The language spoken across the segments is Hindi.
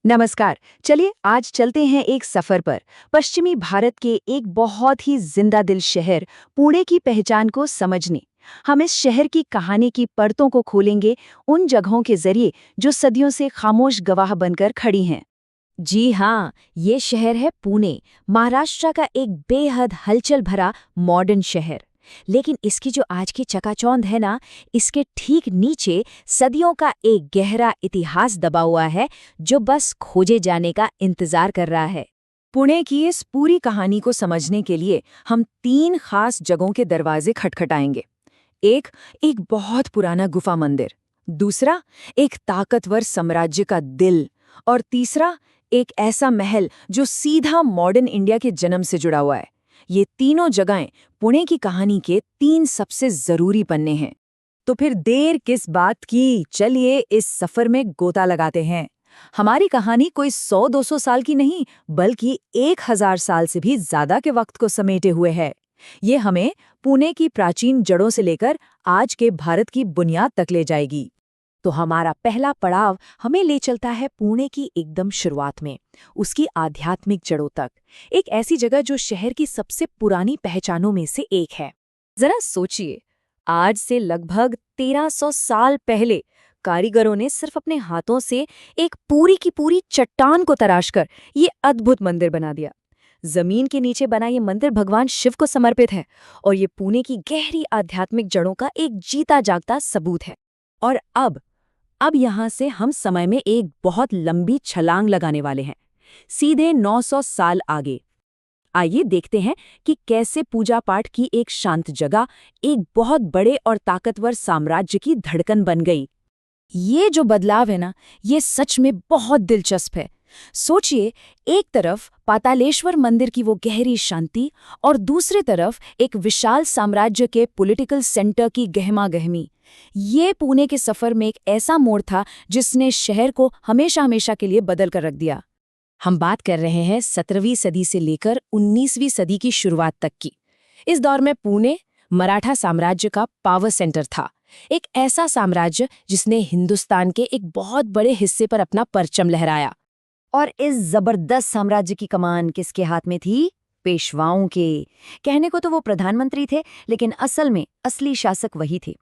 नमस्कार। चलिए आज चलते हैं एक सफर पर पश्चिमी भारत के एक बहुत ही जिंदा दिल शहर पुणे की पहचान को समझने। हम इस शहर की कहानी की परतों को खोलेंगे, उन जगहों के जरिए जो सदियों से खामोश गवाह बनकर खड़ी हैं। जी हाँ, ये शहर है पुणे, महाराष्ट्र का एक बेहद हलचल भरा मॉडर्न शहर। लेकिन इसकी जो आज की चकाचौंध है ना, इसके ठीक नीचे सदियों का एक गहरा इतिहास दबा हुआ है, जो बस खोजे जाने का इंतजार कर रहा है। पुणे की इस पूरी कहानी को समझने के लिए हम तीन खास जगहों के दरवाजे खटखटाएंगे। एक एक बहुत पुराना गुफा मंदिर, दूसरा एक ताकतवर साम्राज्य का दिल, और तीसरा एक ऐसा महल जो सीधा मॉडर्न इंडिया के जन्म से जुड़ा हुआ है। ये तीनों जगहें पुणे की कहानी के तीन सबसे जरूरी पन्ने हैं। तो फिर देर किस बात की, चलिए इस सफर में गोता लगाते हैं। हमारी कहानी कोई 100-200 साल की नहीं, बल्कि 1000 साल से भी ज्यादा के वक्त को समेटे हुए है। ये हमें पुणे की प्राचीन जड़ों से लेकर आज के भारत की बुनियाद तक ले जाएगी। तो हमारा पहला पड़ाव हमें ले चलता है पुणे की एकदम शुरुआत में, उसकी आध्यात्मिक जड़ों तक। एक ऐसी जगह जो शहर की सबसे पुरानी पहचानों में से एक है। जरा सोचिए, आज से लगभग 1300 साल पहले कारीगरों ने सिर्फ अपने हाथों से एक पूरी की पूरी चट्टान को तराशकर ये अद्भुत मंदिर बना दिया। जमीन के नीचे बना ये मंदिर भगवान शिव को समर्पित है, और ये पुणे की गहरी आध्यात्मिक जड़ों का एक जीता जागता सबूत है। और अब यहाँ से हम समय में एक बहुत लंबी छलांग लगाने वाले हैं, सीधे 900 साल आगे। आइए देखते हैं कि कैसे पूजा पाठ की एक शांत जगह एक बहुत बड़े और ताकतवर साम्राज्य की धड़कन बन गई। ये जो बदलाव है ना, ये सच में बहुत दिलचस्प है। सोचिए, एक तरफ पातालेश्वर मंदिर की वो गहरी शांति, और दूसरी तरफ एक विशाल साम्राज्य के पॉलिटिकल सेंटर की गहमा गहमी। ये पुणे के सफर में एक ऐसा मोड़ था जिसने शहर को हमेशा हमेशा के लिए बदल कर रख दिया। हम बात कर रहे हैं 17वीं सदी से लेकर 19वीं सदी की शुरुआत तक की। इस दौर में पुणे मराठा साम्राज्य का पावर सेंटर था, एक ऐसा साम्राज्य जिसने हिंदुस्तान के एक बहुत बड़े हिस्से पर अपना परचम लहराया। और इस जबरदस्त साम्राज्य की कमान किसके हाथ में थी? पेशवाओं के। कहने को तो वो प्रधानमंत्री थे, लेकिन असल में असली शासक वही थे।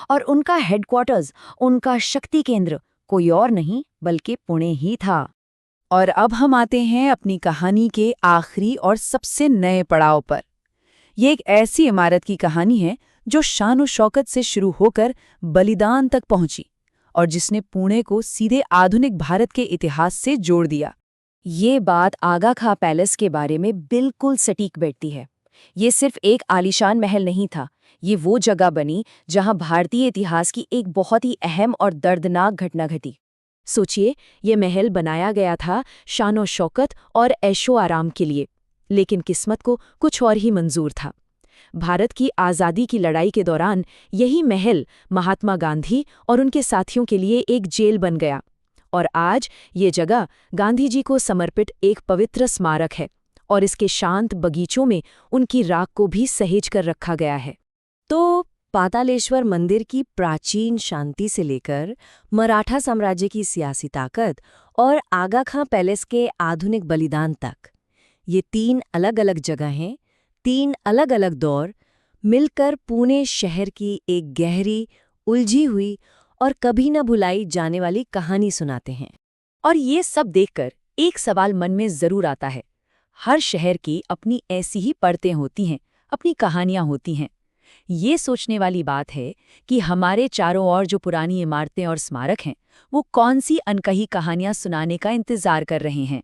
और उनका हेडक्वार्टर्स, उनका शक्ति केंद्र कोई और नहीं बल्कि पुणे ही था। और अब हम आते हैं अपनी कहानी के आखिरी और सबसे नए पड़ाव पर। ये एक ऐसी इमारत की कहानी है जो शान और शौकत से शुरू होकर बलिदान तक पहुंची, और जिसने पुणे को सीधे आधुनिक भारत के इतिहास से जोड़ दिया। ये बात आगा खां पैलेस के बारे में बिल्कुल सटीक बैठती है। ये सिर्फ एक आलीशान महल नहीं था, ये वो जगह बनी जहां भारतीय इतिहास की एक बहुत ही अहम और दर्दनाक घटना घटी। सोचिए, ये महल बनाया गया था शानो शौकत और ऐशो आराम के लिए, लेकिन किस्मत को कुछ और ही मंजूर था। भारत की आज़ादी की लड़ाई के दौरान यही महल महात्मा गांधी और उनके साथियों के लिए एक जेल बन गया, और आज ये जगह गांधी जी को समर्पित एक पवित्र स्मारक है, और इसके शांत बगीचों में उनकी राख को भी सहेज कर रखा गया है। तो पातालेश्वर मंदिर की प्राचीन शांति से लेकर मराठा साम्राज्य की सियासी ताकत और आगा खां पैलेस के आधुनिक बलिदान तक, ये तीन अलग अलग जगहें, तीन अलग अलग दौर मिलकर पुणे शहर की एक गहरी, उलझी हुई और कभी न भुलाई जाने वाली कहानी सुनाते हैं। और ये सब देखकर एक सवाल मन में जरूर आता है। हर शहर की अपनी ऐसी ही परतें होती हैं, अपनी कहानियां होती हैं। ये सोचने वाली बात है कि हमारे चारों ओर जो पुरानी इमारतें और स्मारक हैं, वो कौन सी अनकही कहानियां सुनाने का इंतजार कर रहे हैं।